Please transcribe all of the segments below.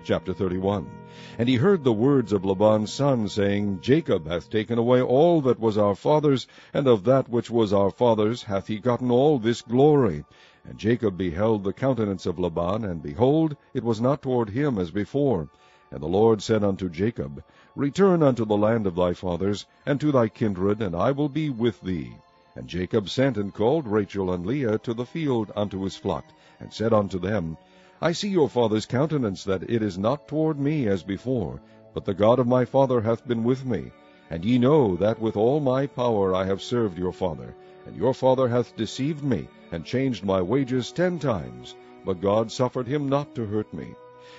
Chapter 31. And he heard the words of Laban's son, saying, Jacob hath taken away all that was our father's, and of that which was our father's hath he gotten all this glory. And Jacob beheld the countenance of Laban, and behold, it was not toward him as before. And the Lord said unto Jacob, Return unto the land of thy fathers, and to thy kindred, and I will be with thee. And Jacob sent and called Rachel and Leah to the field unto his flock, and said unto them, I see your father's countenance, that it is not toward me as before, but the God of my father hath been with me. And ye know that with all my power I have served your father. And your father hath deceived me, and changed my wages 10 times. But God suffered him not to hurt me.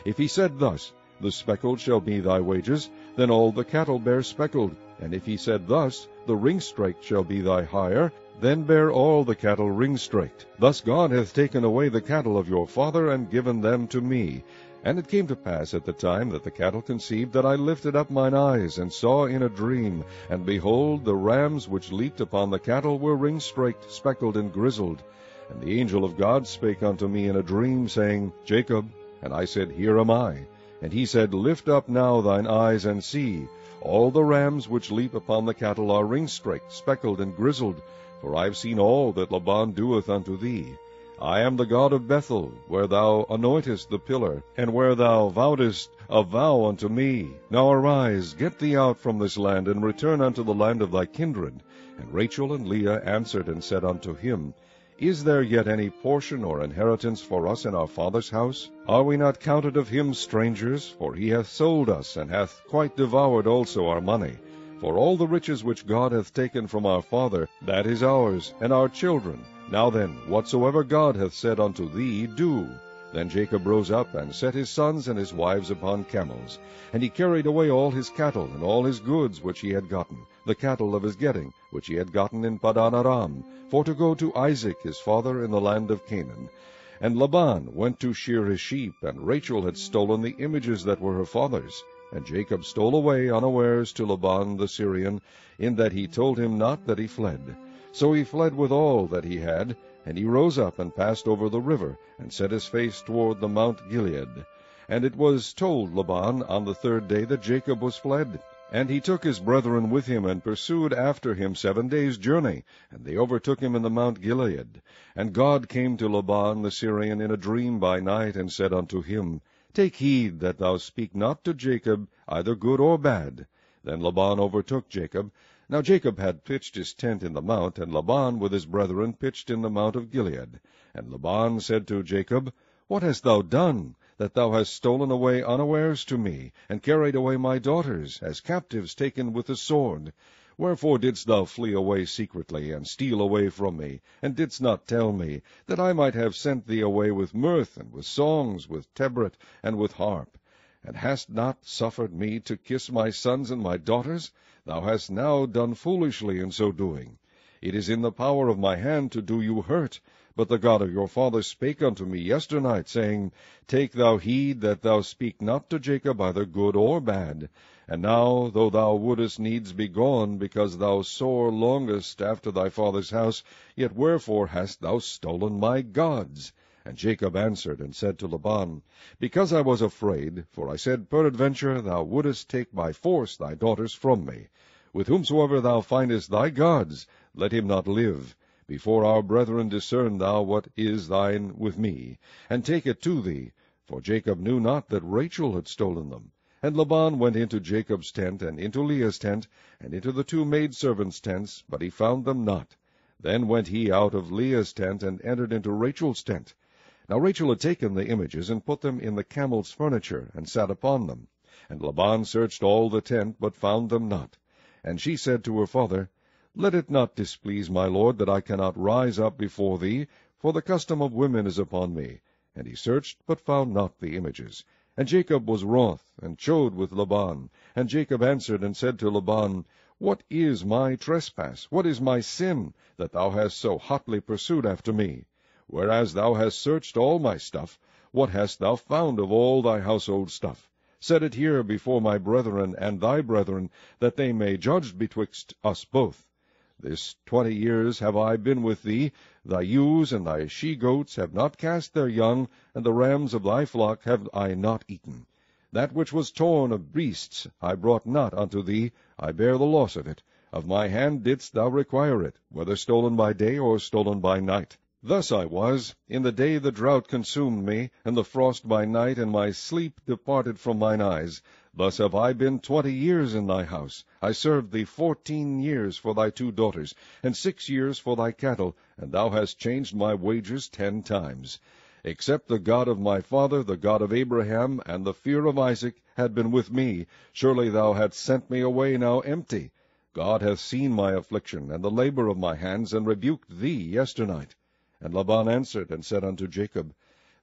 If he said thus, The speckled shall be thy wages, then all the cattle bear speckled. And if he said thus, The ring-straked shall be thy hire, then bear all the cattle ring-straked. Thus God hath taken away the cattle of your father, and given them to me. And it came to pass at the time that the cattle conceived, that I lifted up mine eyes, and saw in a dream, and behold, the rams which leaped upon the cattle were ring-straked, speckled, and grizzled. And the angel of God spake unto me in a dream, saying, Jacob. And I said, Here am I. And he said, Lift up now thine eyes, and see. All the rams which leap upon the cattle are ring-straked, speckled, and grizzled. For I have seen all that Laban doeth unto thee. I am the God of Bethel, where thou anointest the pillar, and where thou vowedest a vow unto me. Now arise, get thee out from this land, and return unto the land of thy kindred. And Rachel and Leah answered and said unto him, Is there yet any portion or inheritance for us in our father's house? Are we not counted of him strangers? For he hath sold us, and hath quite devoured also our money. For all the riches which God hath taken from our father, that is ours, and our children. Now then, whatsoever God hath said unto thee, do. Then Jacob rose up, and set his sons and his wives upon camels. And he carried away all his cattle, and all his goods which he had gotten, the cattle of his getting, which he had gotten in Padan Aram, for to go to Isaac his father in the land of Canaan. And Laban went to shear his sheep, and Rachel had stolen the images that were her father's. And Jacob stole away unawares to Laban the Syrian, in that he told him not that he fled. So he fled with all that he had, and he rose up and passed over the river, and set his face toward the Mount Gilead. And it was told Laban on the 3rd day that Jacob was fled. And he took his brethren with him, and pursued after him 7 days' journey, and they overtook him in the Mount Gilead. And God came to Laban the Syrian in a dream by night, and said unto him, Take heed that thou speak not to Jacob either good or bad. Then Laban overtook Jacob. Now Jacob had pitched his tent in the mount, and Laban with his brethren pitched in the mount of Gilead. And Laban said to Jacob, What hast thou done, that thou hast stolen away unawares to me, and carried away my daughters, as captives taken with the sword? Wherefore didst thou flee away secretly, and steal away from me, and didst not tell me, that I might have sent thee away with mirth, and with songs, with tabret, and with harp? And hast not suffered me to kiss my sons and my daughters? Thou hast now done foolishly in so doing. It is in the power of my hand to do you hurt. But the God of your father spake unto me yesternight, saying, Take thou heed that thou speak not to Jacob either good or bad. And now, though thou wouldest needs be gone, because thou sore longest after thy father's house, yet wherefore hast thou stolen my gods? And Jacob answered and said to Laban, Because I was afraid, for I said, Peradventure thou wouldest take by force thy daughters from me. With whomsoever thou findest thy gods, let him not live. Before our brethren discern thou what is thine with me, and take it to thee. For Jacob knew not that Rachel had stolen them. And Laban went into Jacob's tent, and into Leah's tent, and into the 2 maidservants' tents, but he found them not. Then went he out of Leah's tent, and entered into Rachel's tent. Now Rachel had taken the images, and put them in the camel's furniture, and sat upon them. And Laban searched all the tent, but found them not. And she said to her father, Let it not displease my lord, that I cannot rise up before thee, for the custom of women is upon me. And he searched, but found not the images. And Jacob was wroth, and chode with Laban. And Jacob answered and said to Laban, What is my trespass? What is my sin, that thou hast so hotly pursued after me? Whereas thou hast searched all my stuff, what hast thou found of all thy household stuff? Set it here before my brethren and thy brethren, that they may judge betwixt us both. This 20 years have I been with thee. Thy ewes and thy she-goats have not cast their young, and the rams of thy flock have I not eaten. That which was torn of beasts I brought not unto thee, I bear the loss of it. Of my hand didst thou require it, whether stolen by day or stolen by night. Thus I was, in the day the drought consumed me, and the frost by night, and my sleep departed from mine eyes. Thus have I been 20 years in thy house. I served thee 14 years for thy 2 daughters, and 6 years for thy cattle, and thou hast changed my wages 10 times. Except the God of my father, the God of Abraham, and the fear of Isaac, had been with me, surely thou hadst sent me away now empty. God hath seen my affliction, and the labor of my hands, and rebuked thee yesternight. And Laban answered and said unto Jacob,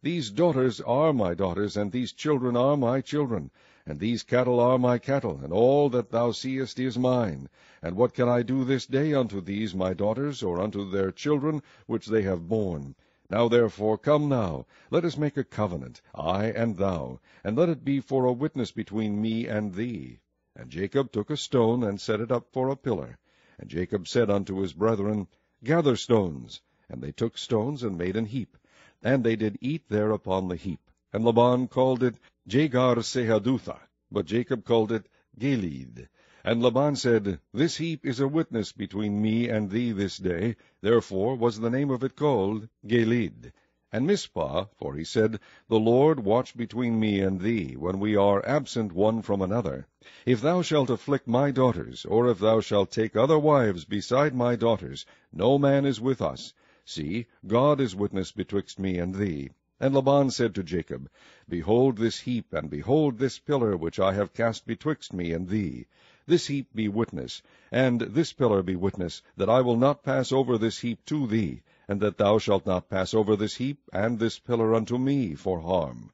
These daughters are my daughters, and these children are my children, and these cattle are my cattle, and all that thou seest is mine. And what can I do this day unto these my daughters, or unto their children which they have borne? Now therefore come now, let us make a covenant, I and thou, and let it be for a witness between me and thee. And Jacob took a stone, and set it up for a pillar. And Jacob said unto his brethren, Gather stones. And they took stones, and made an heap. And they did eat there upon the heap. And Laban called it Jegar-sahadutha, but Jacob called it Gilead. And Laban said, This heap is a witness between me and thee this day. Therefore was the name of it called Gilead. And Mizpah, for he said, The Lord watch between me and thee, when we are absent one from another. If thou shalt afflict my daughters, or if thou shalt take other wives beside my daughters, no man is with us. See, God is witness betwixt me and thee. And Laban said to Jacob, Behold this heap, and behold this pillar which I have cast betwixt me and thee. This heap be witness, and this pillar be witness, that I will not pass over this heap to thee, and that thou shalt not pass over this heap and this pillar unto me for harm.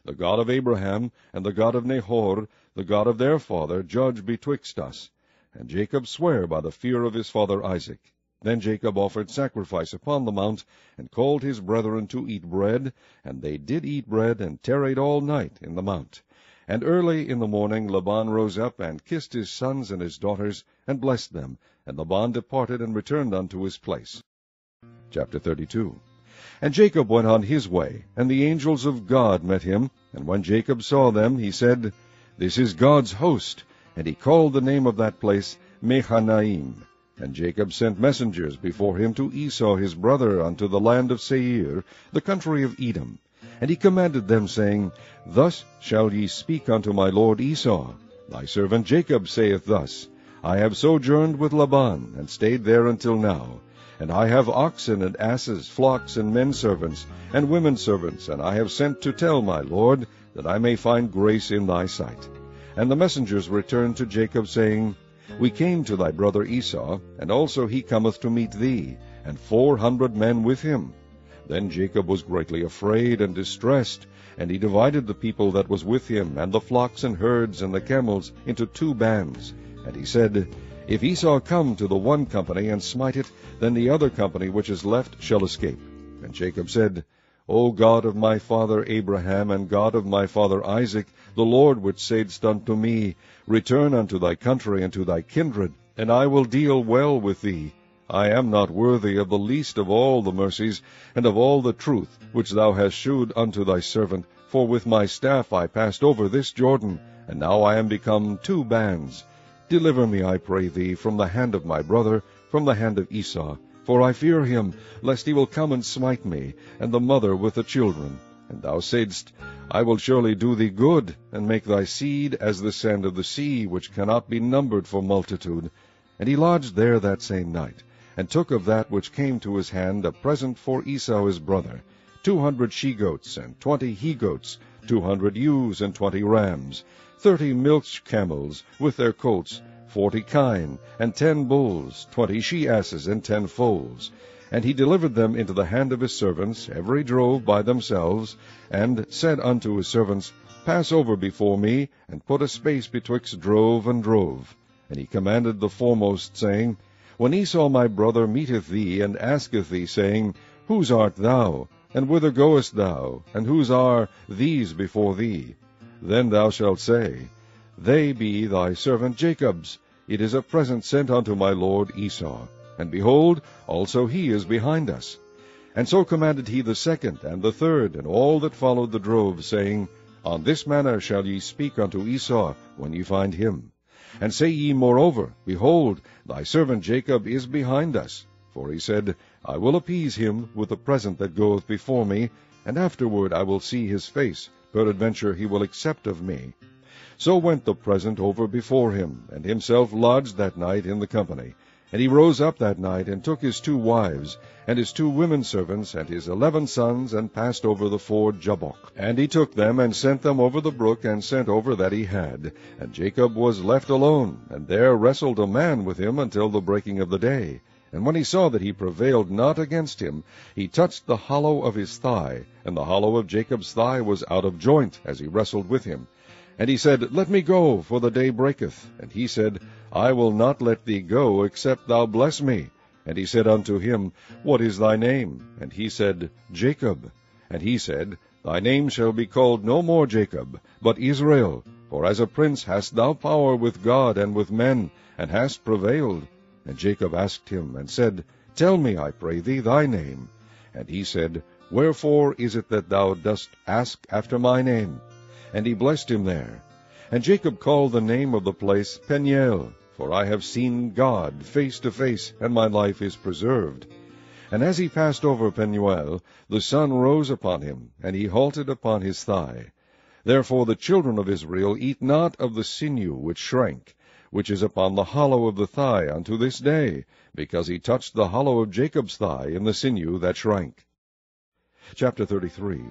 The God of Abraham, and the God of Nahor, the God of their father, judge betwixt us. And Jacob sware by the fear of his father Isaac. Then Jacob offered sacrifice upon the mount, and called his brethren to eat bread, and they did eat bread, and tarried all night in the mount. And early in the morning Laban rose up, and kissed his sons and his daughters, and blessed them. And Laban departed, and returned unto his place. Chapter 32. And Jacob went on his way, and the angels of God met him. And when Jacob saw them, he said, This is God's host. And he called the name of that place Mahanaim. And Jacob sent messengers before him to Esau his brother unto the land of Seir, the country of Edom. And he commanded them, saying, Thus shall ye speak unto my lord Esau. Thy servant Jacob saith thus, I have sojourned with Laban, and stayed there until now. And I have oxen and asses, flocks and men servants, and women servants, and I have sent to tell my lord, that I may find grace in thy sight. And the messengers returned to Jacob, saying, We came to thy brother Esau, and also he cometh to meet thee, and 400 men with him. Then Jacob was greatly afraid and distressed, and he divided the people that was with him, and the flocks and herds and the camels, into 2 bands. And he said, If Esau come to the one company, and smite it, then the other company which is left shall escape. And Jacob said, O God of my father Abraham, and God of my father Isaac, the Lord which saidst unto me, Return unto thy country and to thy kindred, and I will deal well with thee. I am not worthy of the least of all the mercies, and of all the truth which thou hast shewed unto thy servant, for with my staff I passed over this Jordan, and now I am become 2 bands. Deliver me, I pray thee, from the hand of my brother, from the hand of Esau, for I fear him, lest he will come and smite me, and the mother with the children. And thou saidst, I will surely do thee good, and make thy seed as the sand of the sea, which cannot be numbered for multitude. And he lodged there that same night, and took of that which came to his hand a present for Esau his brother, 200 she-goats, and 20 he-goats, 200 ewes, and 20 rams, 30 milch camels, with their colts, 40 kine, and 10 bulls, 20 she-asses, and 10 foals. And he delivered them into the hand of his servants, every drove by themselves, and said unto his servants, Pass over before me, and put a space betwixt drove and drove. And he commanded the foremost, saying, When Esau my brother meeteth thee, and asketh thee, saying, Whose art thou? And whither goest thou? And whose are these before thee? Then thou shalt say, They be thy servant Jacob's. It is a present sent unto my lord Esau. And behold, also he is behind us. And so commanded he the second and the third, and all that followed the drove, saying, On this manner shall ye speak unto Esau when ye find him. And say ye moreover, Behold, thy servant Jacob is behind us. For he said, I will appease him with the present that goeth before me, and afterward I will see his face, peradventure he will accept of me. So went the present over before him, and himself lodged that night in the company. And he rose up that night, and took his 2 wives, and his 2 women servants, and his 11 sons, and passed over the ford Jabbok. And he took them, and sent them over the brook, and sent over that he had. And Jacob was left alone, and there wrestled a man with him until the breaking of the day. And when he saw that he prevailed not against him, he touched the hollow of his thigh, and the hollow of Jacob's thigh was out of joint, as he wrestled with him. And he said, Let me go, for the day breaketh. And he said, I will not let thee go, except thou bless me. And he said unto him, What is thy name? And he said, Jacob. And he said, Thy name shall be called no more Jacob, but Israel. For as a prince hast thou power with God and with men, and hast prevailed. And Jacob asked him, and said, Tell me, I pray thee, thy name. And he said, Wherefore is it that thou dost ask after my name? And he blessed him there. And Jacob called the name of the place Peniel, for I have seen God face to face, and my life is preserved. And as he passed over Peniel, the sun rose upon him, and he halted upon his thigh. Therefore the children of Israel eat not of the sinew which shrank, which is upon the hollow of the thigh unto this day, because he touched the hollow of Jacob's thigh in the sinew that shrank. Chapter 33.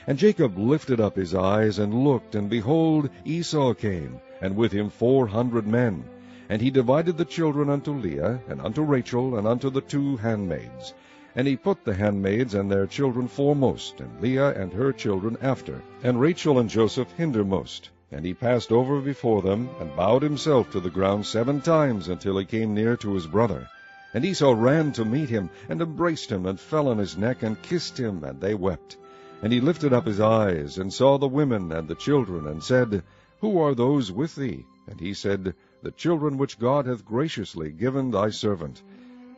And Jacob lifted up his eyes, and looked, and behold, Esau came, and with him 400 men. And he divided the children unto Leah, and unto Rachel, and unto the 2 handmaids. And he put the handmaids and their children foremost, and Leah and her children after, and Rachel and Joseph hindermost. And he passed over before them, and bowed himself to the ground 7 times, until he came near to his brother. And Esau ran to meet him, and embraced him, and fell on his neck, and kissed him, and they wept. And he lifted up his eyes, and saw the women and the children, and said, Who are those with thee? And he said, The children which God hath graciously given thy servant.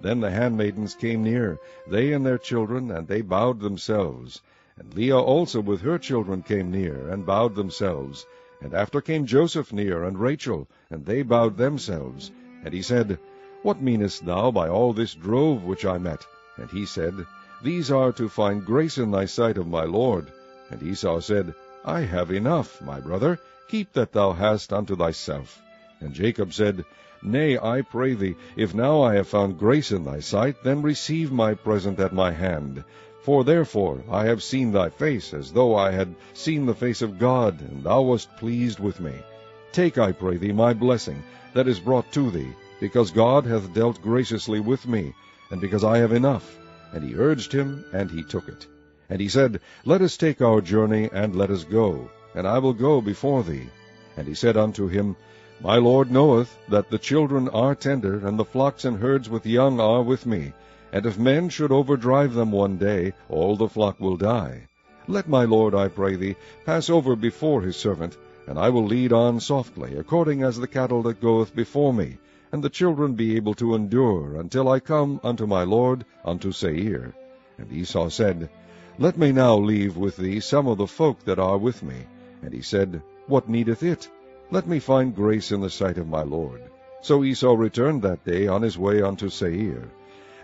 Then the handmaidens came near, they and their children, and they bowed themselves. And Leah also with her children came near, and bowed themselves. And after came Joseph near, and Rachel, and they bowed themselves. And he said, What meanest thou by all this drove which I met? And he said, These are to find grace in thy sight of my Lord. And Esau said, I have enough, my brother, keep that thou hast unto thyself. And Jacob said, Nay, I pray thee, if now I have found grace in thy sight, then receive my present at my hand. For therefore I have seen thy face, as though I had seen the face of God, and thou wast pleased with me. Take, I pray thee, my blessing that is brought to thee, because God hath dealt graciously with me, and because I have enough. And he urged him, and he took it. And he said, Let us take our journey, and let us go, and I will go before thee. And he said unto him, My Lord knoweth that the children are tender, and the flocks and herds with young are with me. And if men should overdrive them one day, all the flock will die. Let my Lord, I pray thee, pass over before his servant, and I will lead on softly, according as the cattle that goeth before me, and the children be able to endure, until I come unto my Lord, unto Seir. And Esau said, Let me now leave with thee some of the folk that are with me. And he said, What needeth it? Let me find grace in the sight of my Lord. So Esau returned that day on his way unto Seir.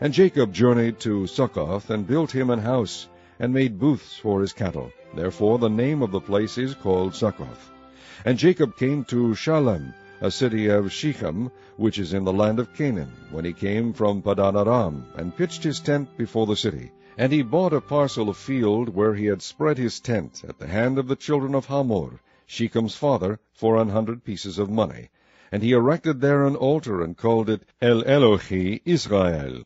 And Jacob journeyed to Succoth, and built him an house, and made booths for his cattle. Therefore the name of the place is called Succoth. And Jacob came to Shalem, a city of Shechem, which is in the land of Canaan, when he came from Padan Aram, and pitched his tent before the city. And he bought a parcel of field where he had spread his tent at the hand of the children of Hamor, Shechem's father, for 100 pieces of money. And he erected there an altar, and called it El Elohi Israel.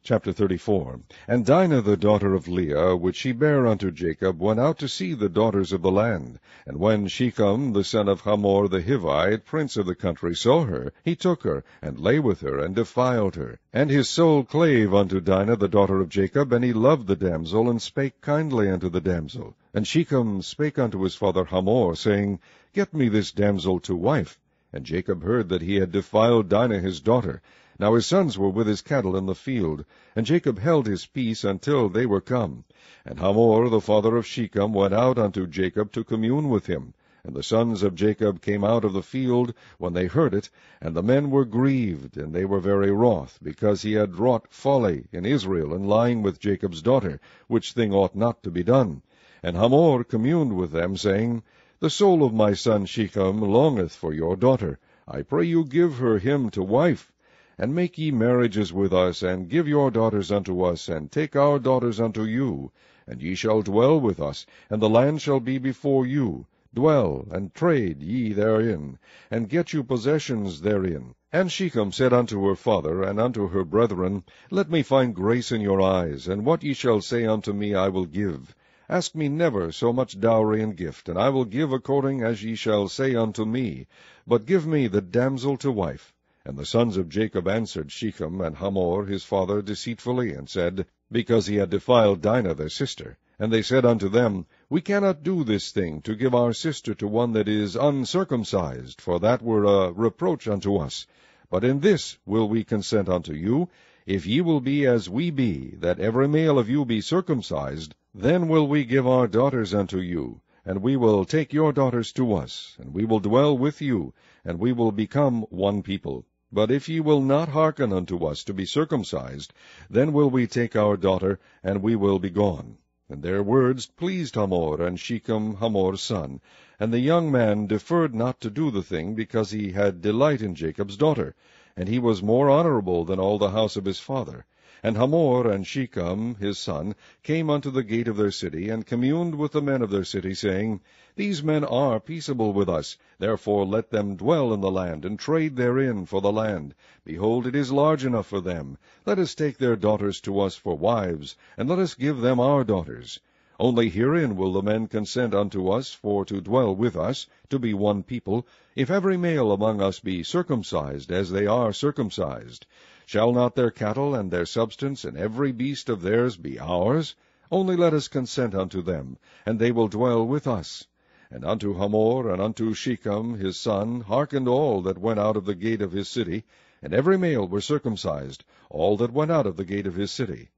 Chapter 34. And Dinah the daughter of Leah, which she bare unto Jacob, went out to see the daughters of the land. And when Shechem the son of Hamor the Hivite, prince of the country, saw her, he took her, and lay with her, and defiled her. And his soul clave unto Dinah the daughter of Jacob, and he loved the damsel, and spake kindly unto the damsel. And Shechem spake unto his father Hamor, saying, Get me this damsel to wife. And Jacob heard that he had defiled Dinah his daughter. Now his sons were with his cattle in the field, and Jacob held his peace until they were come. And Hamor the father of Shechem went out unto Jacob to commune with him. And the sons of Jacob came out of the field when they heard it, and the men were grieved, and they were very wroth, because he had wrought folly in Israel in lying with Jacob's daughter, which thing ought not to be done. And Hamor communed with them, saying, The soul of my son Shechem longeth for your daughter. I pray you give her him to wife. And make ye marriages with us, and give your daughters unto us, and take our daughters unto you. And ye shall dwell with us, and the land shall be before you. Dwell, and trade ye therein, and get you possessions therein. And Shechem said unto her father, and unto her brethren, Let me find grace in your eyes, and what ye shall say unto me I will give. Ask me never so much dowry and gift, and I will give according as ye shall say unto me. But give me the damsel to wife. And the sons of Jacob answered Shechem and Hamor his father deceitfully, and said, Because he had defiled Dinah their sister. And they said unto them, We cannot do this thing, to give our sister to one that is uncircumcised, for that were a reproach unto us. But in this will we consent unto you, if ye will be as we be, that every male of you be circumcised, then will we give our daughters unto you, and we will take your daughters to us, and we will dwell with you, and we will become one people. But if ye will not hearken unto us to be circumcised, then will we take our daughter, and we will be gone. And their words pleased Hamor and Shechem Hamor's son. And the young man deferred not to do the thing, because he had delight in Jacob's daughter, and he was more honorable than all the house of his father. And Hamor and Shechem his son came unto the gate of their city, and communed with the men of their city, saying, These men are peaceable with us, therefore let them dwell in the land, and trade therein for the land. Behold, it is large enough for them. Let us take their daughters to us for wives, and let us give them our daughters. Only herein will the men consent unto us for to dwell with us, to be one people, if every male among us be circumcised, as they are circumcised. Shall not their cattle and their substance and every beast of theirs be ours? Only let us consent unto them, and they will dwell with us. And unto Hamor and unto Shechem his son hearkened all that went out of the gate of his city, and every male were circumcised, all that went out of the gate of his city.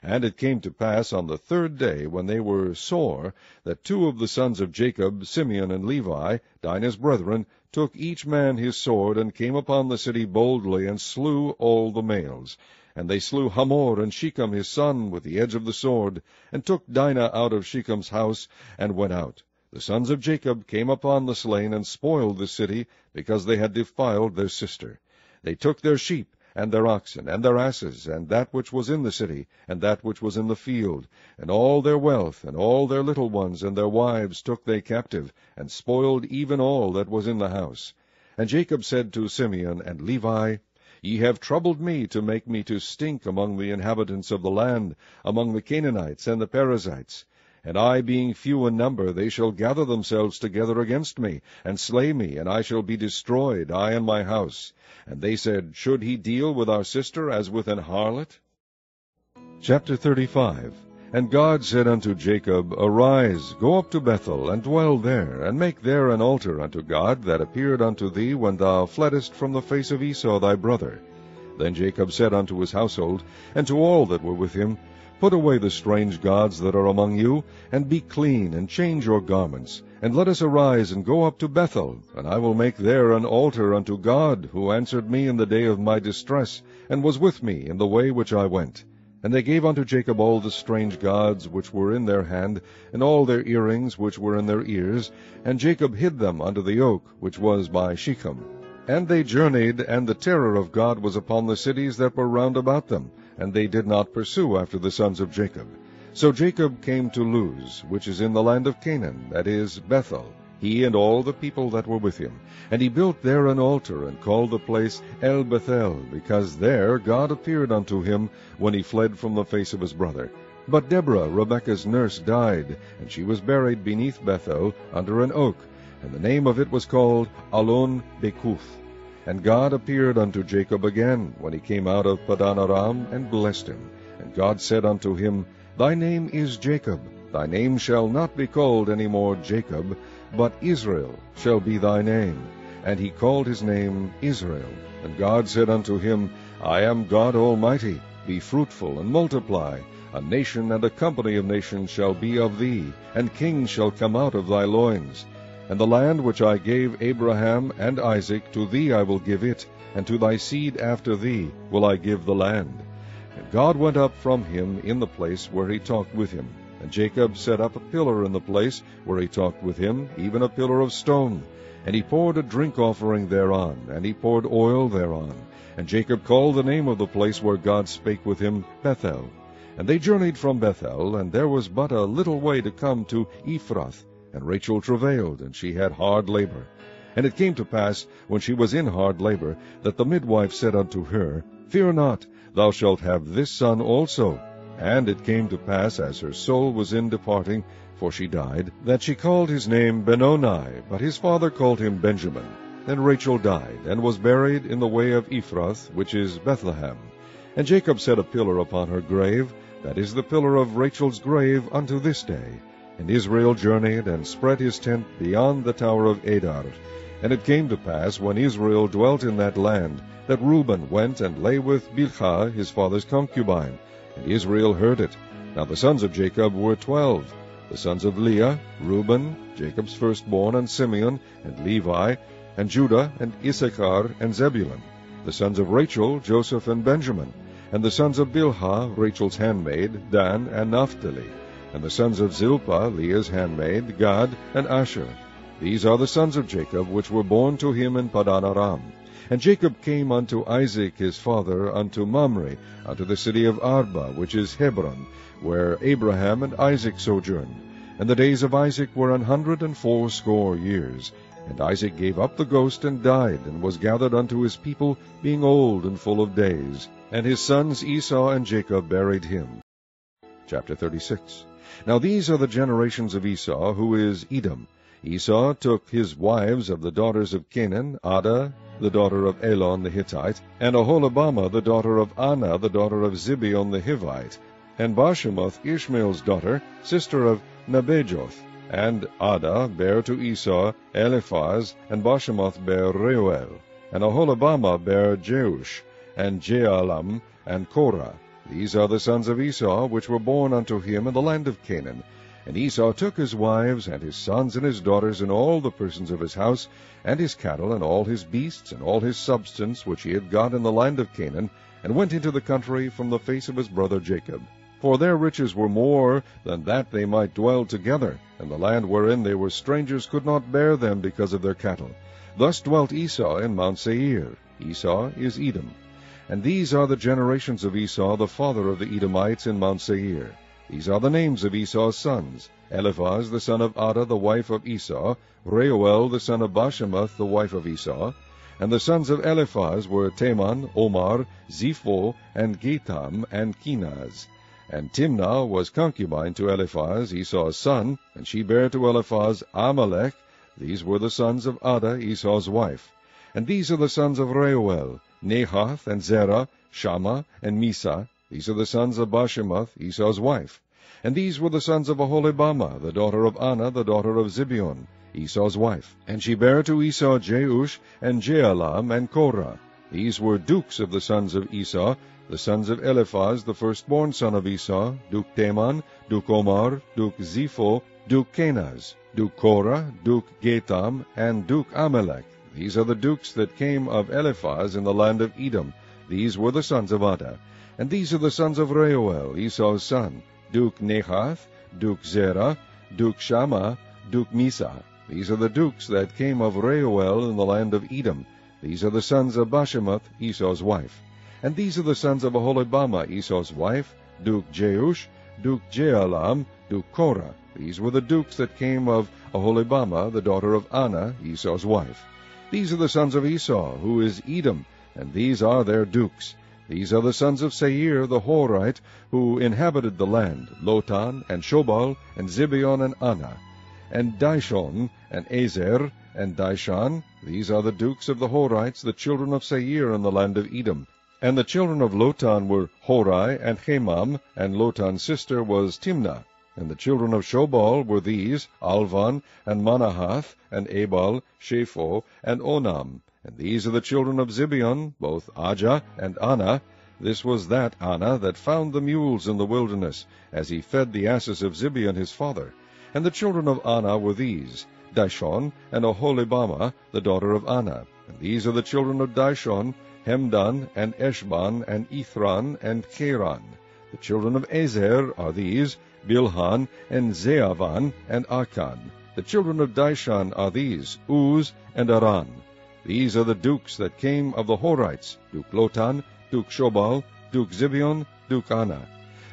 And it came to pass on the third day, when they were sore, that two of the sons of Jacob, Simeon and Levi, Dinah's brethren, took each man his sword, and came upon the city boldly, and slew all the males. And they slew Hamor and Shechem his son with the edge of the sword, and took Dinah out of Shechem's house, and went out. The sons of Jacob came upon the slain, and spoiled the city, because they had defiled their sister. They took their sheep, and their oxen, and their asses, and that which was in the city, and that which was in the field, and all their wealth, and all their little ones, and their wives took they captive, and spoiled even all that was in the house. And Jacob said to Simeon and Levi, Ye have troubled me to make me to stink among the inhabitants of the land, among the Canaanites and the Perizzites. And I, being few in number, they shall gather themselves together against me, and slay me, and I shall be destroyed, I and my house. And they said, Should he deal with our sister as with an harlot? Chapter 35. And God said unto Jacob, Arise, go up to Bethel, and dwell there, and make there an altar unto God, that appeared unto thee when thou fleddest from the face of Esau thy brother. Then Jacob said unto his household, and to all that were with him, Put away the strange gods that are among you, and be clean, and change your garments, and let us arise and go up to Bethel, and I will make there an altar unto God, who answered me in the day of my distress, and was with me in the way which I went. And they gave unto Jacob all the strange gods which were in their hand, and all their earrings which were in their ears, and Jacob hid them under the oak which was by Shechem. And they journeyed, and the terror of God was upon the cities that were round about them, and they did not pursue after the sons of Jacob. So Jacob came to Luz, which is in the land of Canaan, that is, Bethel, he and all the people that were with him. And he built there an altar, and called the place El Bethel, because there God appeared unto him when he fled from the face of his brother. But Deborah, Rebekah's nurse, died, and she was buried beneath Bethel under an oak, and the name of it was called Alon Bekuth. And God appeared unto Jacob again, when he came out of Padan Aram, and blessed him. And God said unto him, Thy name is Jacob. Thy name shall not be called any more Jacob, but Israel shall be thy name. And he called his name Israel. And God said unto him, I am God Almighty. Be fruitful and multiply. A nation and a company of nations shall be of thee, and kings shall come out of thy loins. And the land which I gave Abraham and Isaac, to thee I will give it, and to thy seed after thee will I give the land. And God went up from him in the place where he talked with him. And Jacob set up a pillar in the place where he talked with him, even a pillar of stone. And he poured a drink offering thereon, and he poured oil thereon. And Jacob called the name of the place where God spake with him, Bethel. And they journeyed from Bethel, and there was but a little way to come to Ephrath. And Rachel travailed, and she had hard labor. And it came to pass, when she was in hard labor, that the midwife said unto her, Fear not, thou shalt have this son also. And it came to pass, as her soul was in departing, for she died, that she called his name Benoni, but his father called him Benjamin. And Rachel died, and was buried in the way of Ephrath, which is Bethlehem. And Jacob set a pillar upon her grave, that is the pillar of Rachel's grave unto this day. And Israel journeyed, and spread his tent beyond the tower of Adar. And it came to pass, when Israel dwelt in that land, that Reuben went and lay with Bilhah his father's concubine. And Israel heard it. Now the sons of Jacob were 12. The sons of Leah, Reuben, Jacob's firstborn, and Simeon, and Levi, and Judah, and Issachar, and Zebulun. The sons of Rachel, Joseph, and Benjamin. And the sons of Bilhah, Rachel's handmaid, Dan, and Naphtali. And the sons of Zilpah, Leah's handmaid, Gad, and Asher. These are the sons of Jacob, which were born to him in Padan Aram. And Jacob came unto Isaac his father, unto Mamre, unto the city of Arba, which is Hebron, where Abraham and Isaac sojourned. And the days of Isaac were 180 years. And Isaac gave up the ghost, and died, and was gathered unto his people, being old and full of days. And his sons Esau and Jacob buried him. Chapter 36. Now these are the generations of Esau, who is Edom. Esau took his wives of the daughters of Canaan, Adah, the daughter of Elon the Hittite, and Aholibamah, the daughter of Anah, the daughter of Zibeon the Hivite, and Bashemoth, Ishmael's daughter, sister of Nebajoth. And Adah bare to Esau Eliphaz, and Bashemoth bare Reuel, and Aholibamah bare Jeush, and Jealam, and Korah. These are the sons of Esau, which were born unto him in the land of Canaan. And Esau took his wives, and his sons, and his daughters, and all the persons of his house, and his cattle, and all his beasts, and all his substance, which he had got in the land of Canaan, and went into the country from the face of his brother Jacob. For their riches were more than that they might dwell together, and the land wherein they were strangers could not bear them because of their cattle. Thus dwelt Esau in Mount Seir. Esau is Edom. And these are the generations of Esau, the father of the Edomites, in Mount Seir. These are the names of Esau's sons: Eliphaz the son of Adah, the wife of Esau; Reuel the son of Bashemoth, the wife of Esau. And the sons of Eliphaz were Teman, Omar, Zepho, and Gatam, and Kenaz. And Timnah was concubine to Eliphaz, Esau's son, and she bare to Eliphaz Amalek. These were the sons of Adah, Esau's wife. And these are the sons of Reuel, Nahath, and Zerah, Shammah, and Misa. These are the sons of Bashemoth, Esau's wife. And these were the sons of Aholibamah, the daughter of Anah, the daughter of Zibeon, Esau's wife. And she bare to Esau Jeush, and Jealam, and Korah. These were dukes of the sons of Esau, the sons of Eliphaz, the firstborn son of Esau, Duke Teman, Duke Omar, Duke Zepho, Duke Kenaz, Duke Korah, Duke Gatam, and Duke Amalek. These are the dukes that came of Eliphaz in the land of Edom. These were the sons of Adah. And these are the sons of Reuel, Esau's son: Duke Nahath, Duke Zerah, Duke Shammah, Duke Misa. These are the dukes that came of Reuel in the land of Edom. These are the sons of Bashemoth, Esau's wife. And these are the sons of Aholibamah, Esau's wife: Duke Jeush, Duke Jealam, Duke Korah. These were the dukes that came of Aholibamah, the daughter of Anah, Esau's wife. These are the sons of Esau, who is Edom, and these are their dukes. These are the sons of Seir the Horite, who inhabited the land: Lotan, and Shobal, and Zibeon, and Anah, and Dishon, and Ezer, and Dishan. These are the dukes of the Horites, the children of Seir in the land of Edom. And the children of Lotan were Horai, and Hemam, and Lotan's sister was Timnah. And the children of Shobal were these: Alvan, and Manahath, and Ebal, Shepho, and Onam. And these are the children of Zibeon, both Ajah and Anah. This was that Anah that found the mules in the wilderness, as he fed the asses of Zibeon his father. And the children of Anah were these, Dishon, and Oholibamah, the daughter of Anah. And these are the children of Dishon, Hemdan, and Eshban, and Ithran, and Cheran. The children of Ezer are these, Bilhan, and Zeavan, and Akan. The children of Dishon are these, Uz, and Aran. These are the dukes that came of the Horites, Duke Lotan, Duke Shobal, Duke Zibeon, Duke Anah.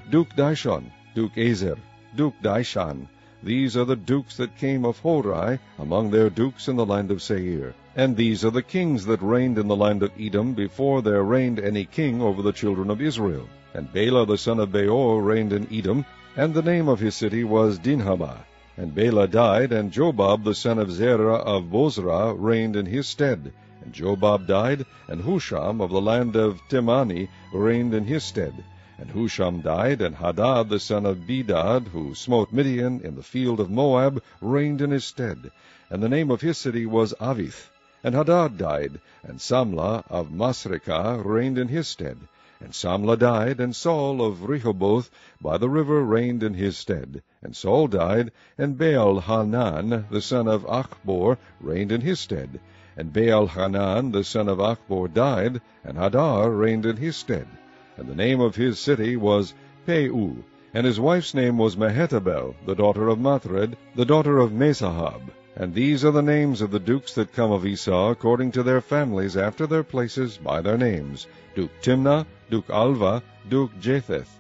Duke Dishon, Duke Ezer, Duke Dishan. These are the dukes that came of Hori, among their dukes in the land of Seir. And these are the kings that reigned in the land of Edom, before there reigned any king over the children of Israel. And Bela the son of Beor reigned in Edom, and the name of his city was Dinhabah. And Bela died, and Jobab the son of Zerah of Bozrah reigned in his stead. And Jobab died, and Husham of the land of Temani reigned in his stead. And Husham died, and Hadad the son of Bedad, who smote Midian in the field of Moab, reigned in his stead. And the name of his city was Avith. And Hadad died, and Samlah of Masrekah reigned in his stead. And Samlah died, and Saul of Rehoboth by the river reigned in his stead. And Saul died, and Baal-Hanan the son of Achbor reigned in his stead. And Baal-Hanan the son of Achbor died, and Hadar reigned in his stead. And the name of his city was Peu, and his wife's name was Mehetabel, the daughter of Mathred, the daughter of Mesahab. And these are the names of the dukes that come of Esau, according to their families, after their places, by their names: Duke Timnah, Duke Alva, Duke Jetheth,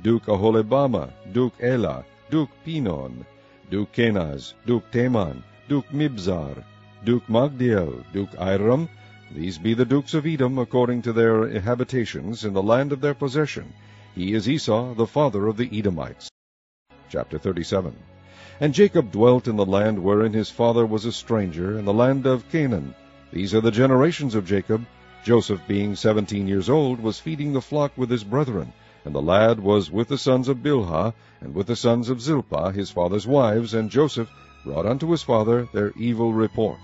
Duke Aholibamah, Duke Elah, Duke Pinon, Duke Kenaz, Duke Teman, Duke Mibzar, Duke Magdiel, Duke Iram. These be the dukes of Edom, according to their habitations, in the land of their possession. He is Esau, the father of the Edomites. Chapter 37. And Jacob dwelt in the land wherein his father was a stranger, in the land of Canaan. These are the generations of Jacob. Joseph, being 17 years old, was feeding the flock with his brethren, and the lad was with the sons of Bilhah, and with the sons of Zilpah, his father's wives, and Joseph brought unto his father their evil report.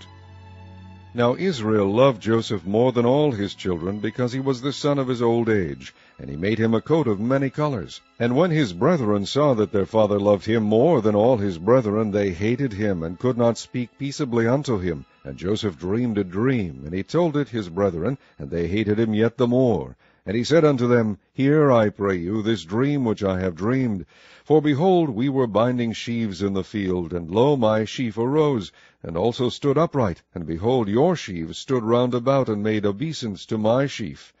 Now Israel loved Joseph more than all his children, because he was the son of his old age, and he made him a coat of many colors. And when his brethren saw that their father loved him more than all his brethren, they hated him, and could not speak peaceably unto him. And Joseph dreamed a dream, and he told it his brethren, and they hated him yet the more. And he said unto them, Hear, I pray you, this dream which I have dreamed. For behold, we were binding sheaves in the field, and lo, my sheaf arose, and also stood upright, and behold, your sheaves stood round about, and made obeisance to my sheaf.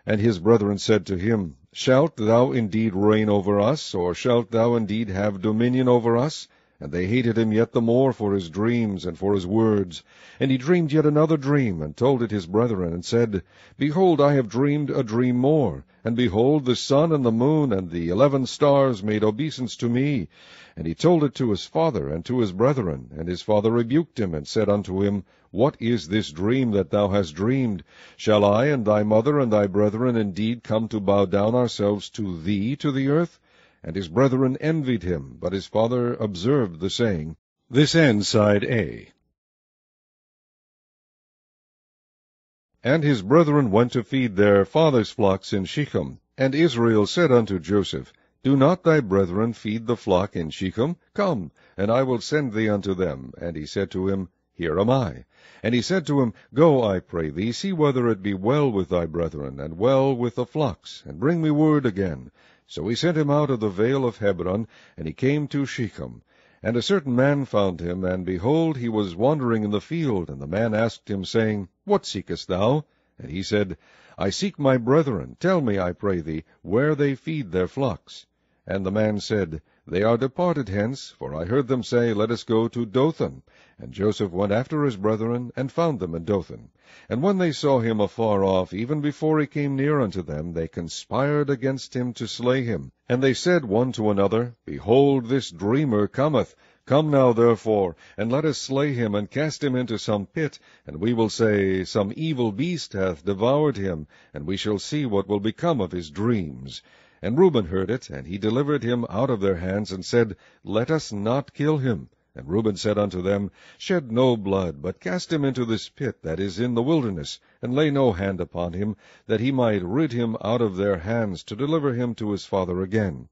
And his brethren said to him, Shalt thou indeed reign over us, or shalt thou indeed have dominion over us? And they hated him yet the more for his dreams and for his words. And he dreamed yet another dream, and told it his brethren, and said, Behold, I have dreamed a dream more. And behold, the sun and the moon and the 11 stars made obeisance to me. And he told it to his father and to his brethren. And his father rebuked him, and said unto him, What is this dream that thou hast dreamed? Shall I and thy mother and thy brethren indeed come to bow down ourselves to thee to the earth? And his brethren envied him, but his father observed the saying. This ends side A. And his brethren went to feed their father's flocks in Shechem. And Israel said unto Joseph, Do not thy brethren feed the flock in Shechem? Come, and I will send thee unto them. And he said to him, Here am I. And he said to him, Go, I pray thee, see whether it be well with thy brethren, and well with the flocks, and bring me word again. So he sent him out of the vale of Hebron, and he came to Shechem. And a certain man found him, and behold, he was wandering in the field. And the man asked him, saying, What seekest thou? And he said, I seek my brethren. Tell me, I pray thee, where they feed their flocks. And the man said, They are departed hence, for I heard them say, Let us go to Dothan. And Joseph went after his brethren, and found them in Dothan. And when they saw him afar off, even before he came near unto them, they conspired against him to slay him. And they said one to another, Behold, this dreamer cometh. Come now, therefore, and let us slay him, and cast him into some pit, and we will say, Some evil beast hath devoured him, and we shall see what will become of his dreams. And Reuben heard it, and he delivered him out of their hands, and said, Let us not kill him. And Reuben said unto them, Shed no blood, but cast him into this pit that is in the wilderness, and lay no hand upon him, that he might rid him out of their hands, to deliver him to his father again.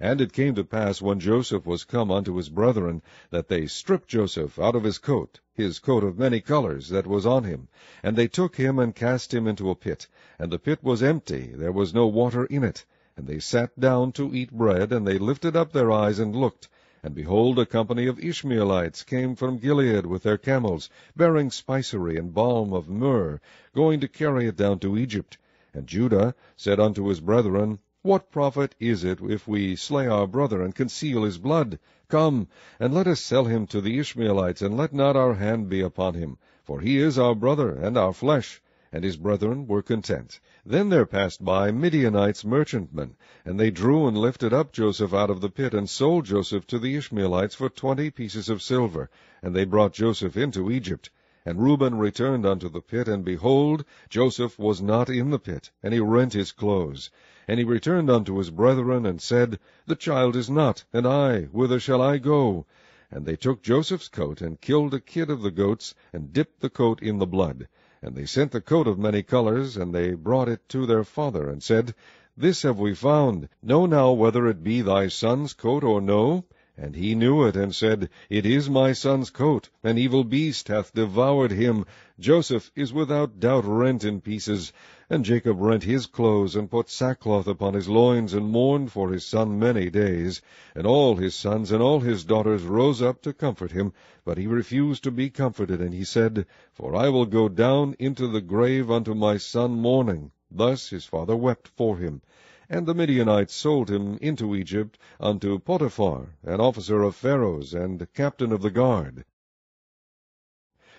And it came to pass, when Joseph was come unto his brethren, that they stripped Joseph out of his coat of many colors that was on him, and they took him and cast him into a pit, and the pit was empty, there was no water in it. And they sat down to eat bread, and they lifted up their eyes and looked, and behold, a company of Ishmaelites came from Gilead with their camels, bearing spicery and balm of myrrh, going to carry it down to Egypt. And Judah said unto his brethren, What profit is it if we slay our brother, and conceal his blood? Come, and let us sell him to the Ishmaelites, and let not our hand be upon him, for he is our brother, and our flesh. And his brethren were content. Then there passed by Midianites merchantmen, and they drew and lifted up Joseph out of the pit, and sold Joseph to the Ishmaelites for 20 pieces of silver. And they brought Joseph into Egypt. And Reuben returned unto the pit, and behold, Joseph was not in the pit, and he rent his clothes. And he returned unto his brethren, and said, The child is not, and I, whither shall I go? And they took Joseph's coat, and killed a kid of the goats, and dipped the coat in the blood. And they sent the coat of many colors, and they brought it to their father, and said, This have we found. Know now whether it be thy son's coat or no. And he knew it, and said, It is my son's coat. An evil beast hath devoured him. Joseph is without doubt rent in pieces. And Jacob rent his clothes, and put sackcloth upon his loins, and mourned for his son many days. And all his sons and all his daughters rose up to comfort him, but he refused to be comforted, and he said, For I will go down into the grave unto my son mourning. Thus his father wept for him. And the Midianites sold him into Egypt unto Potiphar, an officer of Pharaoh's, and captain of the guard.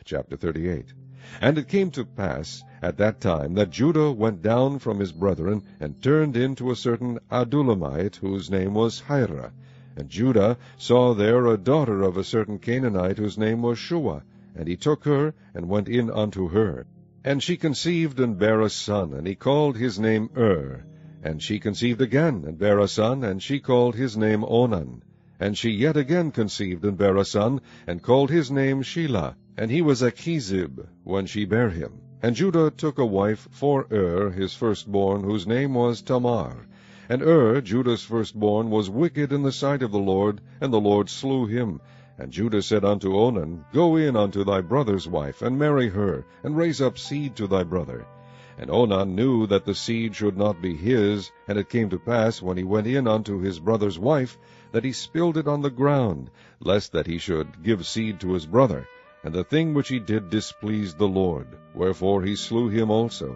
Chapter 38. And it came to pass at that time that Judah went down from his brethren, and turned into a certain Adullamite, whose name was Hira. And Judah saw there a daughter of a certain Canaanite, whose name was Shua. And he took her, and went in unto her. And she conceived and bare a son, and he called his name And she conceived again, and bare a son, and she called his name Onan. And she yet again conceived, and bare a son, and called his name Shelah. And he was Achizib, when she bare him. And Judah took a wife for his firstborn, whose name was Tamar. And Judah's firstborn, was wicked in the sight of the Lord, and the Lord slew him. And Judah said unto Onan, Go in unto thy brother's wife, and marry her, and raise up seed to thy brother. And Onan knew that the seed should not be his, and it came to pass, when he went in unto his brother's wife, that he spilled it on the ground, lest that he should give seed to his brother. And the thing which he did displeased the Lord, wherefore he slew him also.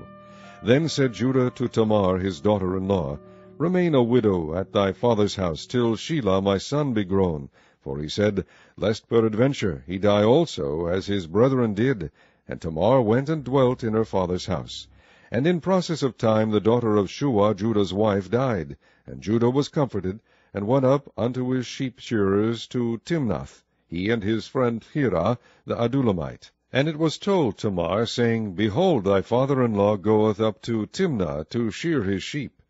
Then said Judah to Tamar his daughter-in-law, Remain a widow at thy father's house, till Shelah my son be grown. For he said, Lest peradventure he die also, as his brethren did. And Tamar went and dwelt in her father's house. And in process of time the daughter of Shua, Judah's wife, died. And Judah was comforted, and went up unto his sheep-shearers to Timnath, he and his friend Hira the Adullamite. And it was told Tamar, saying, Behold, thy father-in-law goeth up to Timnah to shear his sheep.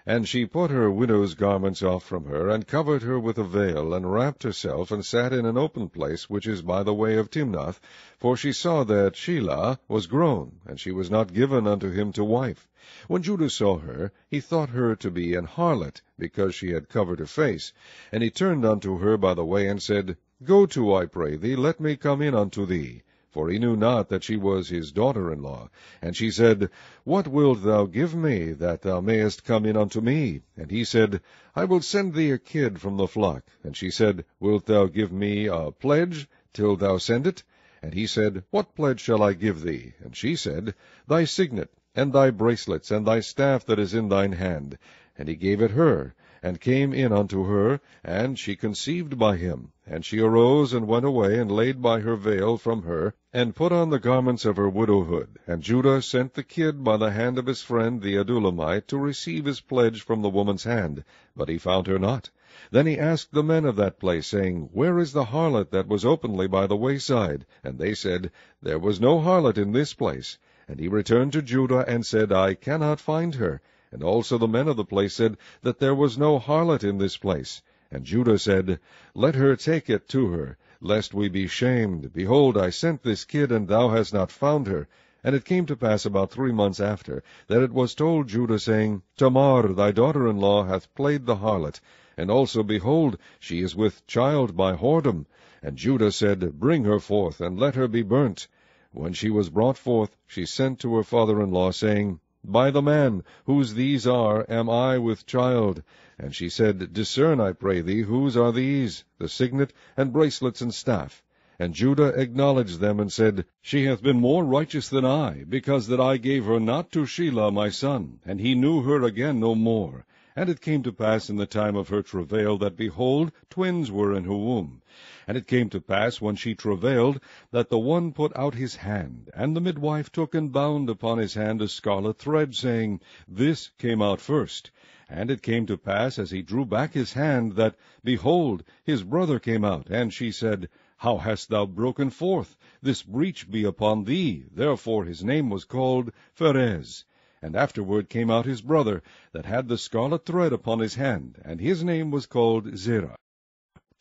And she put her widow's garments off from her, and covered her with a veil, and wrapped herself, and sat in an open place, which is by the way of Timnath, for she saw that Shelah was grown, and she was not given unto him to wife. When Judah saw her, he thought her to be an harlot, because she had covered her face. And he turned unto her by the way, and said, Go to, I pray thee, let me come in unto thee. For he knew not that she was his daughter-in-law. And she said, What wilt thou give me, that thou mayest come in unto me? And he said, I will send thee a kid from the flock. And she said, Wilt thou give me a pledge till thou send it? And he said, What pledge shall I give thee? And she said, Thy signet, and thy bracelets, and thy staff that is in thine hand. And he gave it her, and came in unto her, and she conceived by him. And she arose, and went away, and laid by her veil from her, and put on the garments of her widowhood. And Judah sent the kid by the hand of his friend the Adullamite to receive his pledge from the woman's hand, but he found her not. Then he asked the men of that place, saying, Where is the harlot that was openly by the wayside? And they said, There was no harlot in this place. And he returned to Judah, and said, I cannot find her. And also the men of the place said, that there was no harlot in this place. And Judah said, Let her take it to her, lest we be shamed. Behold, I sent this kid, and thou hast not found her. And it came to pass about 3 months after, that it was told Judah, saying, Tamar, thy daughter-in-law, hath played the harlot, and also, behold, she is with child by whoredom. And Judah said, Bring her forth, and let her be burnt. When she was brought forth, she sent to her father-in-law, saying, By the man, whose these are, am I with child. And she said, Discern, I pray thee, whose are these, the signet, and bracelets, and staff. And Judah acknowledged them, and said, She hath been more righteous than I, because that I gave her not to Shelah my son, and he knew her again no more. And it came to pass in the time of her travail, that, behold, twins were in her womb. And it came to pass, when she travailed, that the one put out his hand, and the midwife took and bound upon his hand a scarlet thread, saying, This came out first. And it came to pass, as he drew back his hand, that, behold, his brother came out. And she said, How hast thou broken forth? This breach be upon thee. Therefore his name was called Pharez. And afterward came out his brother, that had the scarlet thread upon his hand, and his name was called Zerah.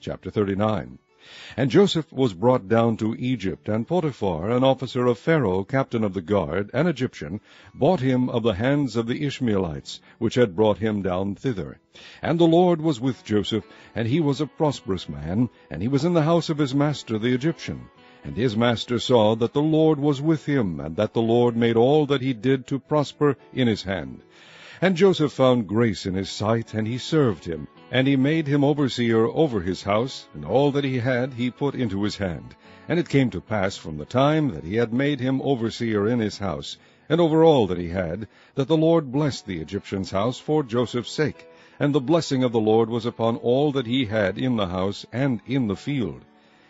Chapter 39. And Joseph was brought down to Egypt, and Potiphar, an officer of Pharaoh, captain of the guard, an Egyptian, bought him of the hands of the Ishmaelites, which had brought him down thither. And the Lord was with Joseph, and he was a prosperous man, and he was in the house of his master the Egyptian. And his master saw that the Lord was with him, and that the Lord made all that he did to prosper in his hand. And Joseph found grace in his sight, and he served him. And he made him overseer over his house, and all that he had he put into his hand. And it came to pass from the time that he had made him overseer in his house, and over all that he had, that the Lord blessed the Egyptian's house for Joseph's sake. And the blessing of the Lord was upon all that he had in the house and in the field.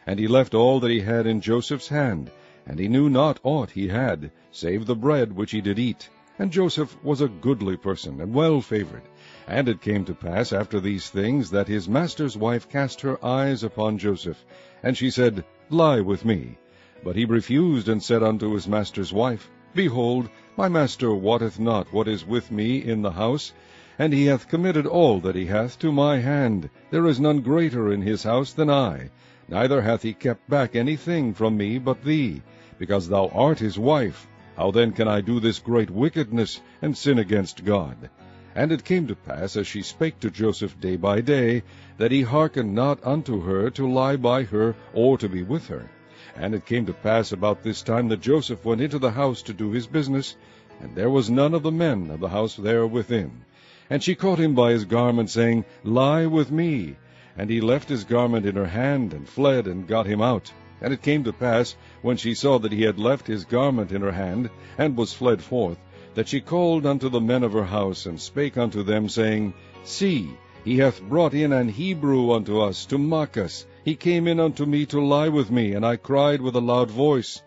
And he left all that he had in Joseph's hand, and he knew not aught he had, save the bread which he did eat. And Joseph was a goodly person, and well favored. And it came to pass after these things, that his master's wife cast her eyes upon Joseph. And she said, Lie with me. But he refused, and said unto his master's wife, Behold, my master wotteth not what is with me in the house, and he hath committed all that he hath to my hand. There is none greater in his house than I. Neither hath he kept back anything from me but thee, because thou art his wife. How then can I do this great wickedness, and sin against God? And it came to pass, as she spake to Joseph day by day, that he hearkened not unto her to lie by her, or to be with her. And it came to pass about this time, that Joseph went into the house to do his business, and there was none of the men of the house there within. And she caught him by his garment, saying, Lie with me. And he left his garment in her hand, and fled, and got him out. And it came to pass, when she saw that he had left his garment in her hand, and was fled forth, that she called unto the men of her house, and spake unto them, saying, See, he hath brought in an Hebrew unto us, to mock us. He came in unto me to lie with me, and I cried with a loud voice.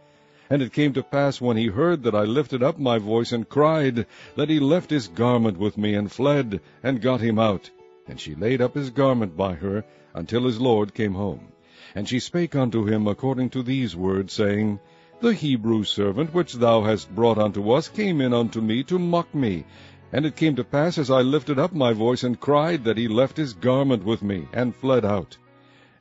And it came to pass, when he heard that I lifted up my voice and cried, that he left his garment with me, and fled, and got him out. And she laid up his garment by her, until his lord came home. And she spake unto him according to these words, saying, The Hebrew servant which thou hast brought unto us came in unto me to mock me. And it came to pass, as I lifted up my voice and cried, that he left his garment with me, and fled out.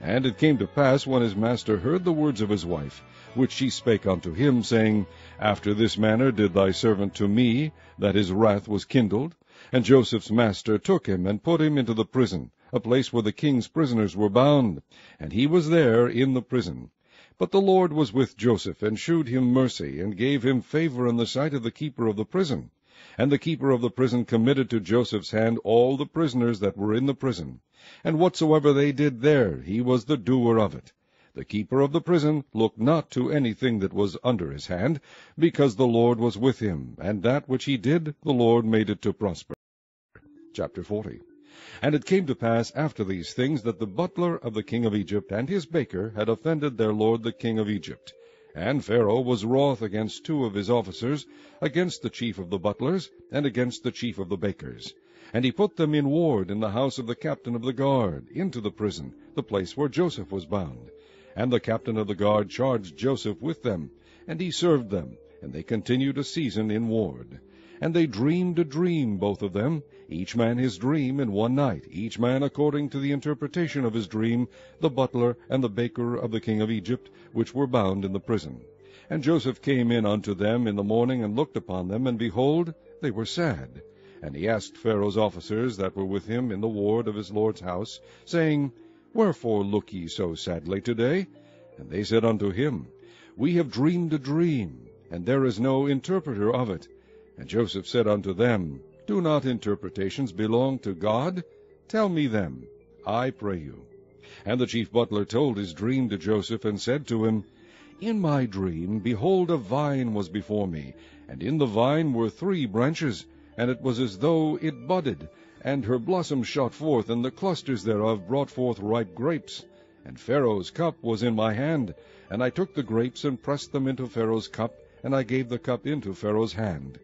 And it came to pass, when his master heard the words of his wife, which she spake unto him, saying, After this manner did thy servant to me, that his wrath was kindled. And Joseph's master took him, and put him into the prison, a place where the king's prisoners were bound, and he was there in the prison. But the Lord was with Joseph, and shewed him mercy, and gave him favor in the sight of the keeper of the prison. And the keeper of the prison committed to Joseph's hand all the prisoners that were in the prison. And whatsoever they did there, he was the doer of it. The keeper of the prison looked not to anything that was under his hand, because the Lord was with him, and that which he did, the Lord made it to prosper. Chapter 40. And it came to pass after these things, that the butler of the king of Egypt and his baker had offended their lord the king of Egypt. And Pharaoh was wroth against 2 of his officers, against the chief of the butlers, and against the chief of the bakers. And he put them in ward in the house of the captain of the guard, into the prison, the place where Joseph was bound. And the captain of the guard charged Joseph with them, and he served them, and they continued a season in ward. And they dreamed a dream, both of them, each man his dream in one night, each man according to the interpretation of his dream, the butler and the baker of the king of Egypt, which were bound in the prison. And Joseph came in unto them in the morning, and looked upon them, and behold, they were sad. And he asked Pharaoh's officers that were with him in the ward of his lord's house, saying, Wherefore look ye so sadly today? And they said unto him, We have dreamed a dream, and there is no interpreter of it. And Joseph said unto them, Do not interpretations belong to God? Tell me them, I pray you. And the chief butler told his dream to Joseph, and said to him, In my dream, behold, a vine was before me, and in the vine were 3 branches, and it was as though it budded, and her blossoms shot forth, and the clusters thereof brought forth ripe grapes. And Pharaoh's cup was in my hand, and I took the grapes, and pressed them into Pharaoh's cup, and I gave the cup into Pharaoh's hand.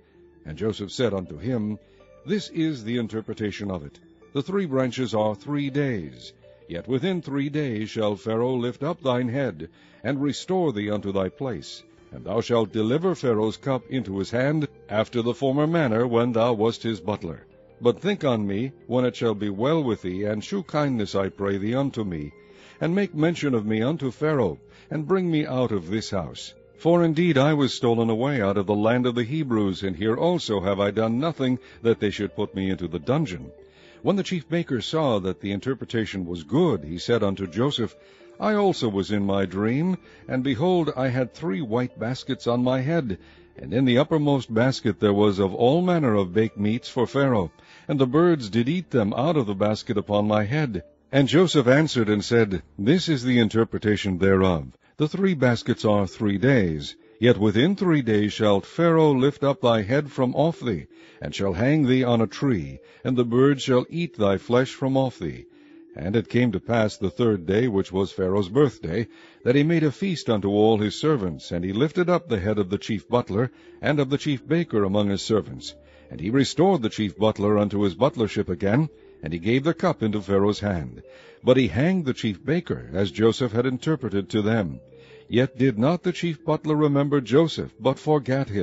And Joseph said unto him, This is the interpretation of it. The 3 branches are 3 days. Yet within 3 days shall Pharaoh lift up thine head, and restore thee unto thy place. And thou shalt deliver Pharaoh's cup into his hand, after the former manner when thou wast his butler. But think on me, when it shall be well with thee, and shew kindness, I pray thee, unto me, and make mention of me unto Pharaoh, and bring me out of this house. For indeed I was stolen away out of the land of the Hebrews, and here also have I done nothing that they should put me into the dungeon. When the chief baker saw that the interpretation was good, he said unto Joseph, I also was in my dream, and behold, I had 3 white baskets on my head, and in the uppermost basket there was of all manner of baked meats for Pharaoh, and the birds did eat them out of the basket upon my head. And Joseph answered and said, This is the interpretation thereof. The 3 baskets are 3 days. Yet within 3 days shall Pharaoh lift up thy head from off thee, and shall hang thee on a tree, and the birds shall eat thy flesh from off thee. And it came to pass the 3rd day, which was Pharaoh's birthday, that he made a feast unto all his servants, and he lifted up the head of the chief butler, and of the chief baker among his servants. And he restored the chief butler unto his butlership again, and he gave the cup into Pharaoh's hand. But he hanged the chief baker, as Joseph had interpreted to them. Yet did not the chief butler remember Joseph, but forgat him.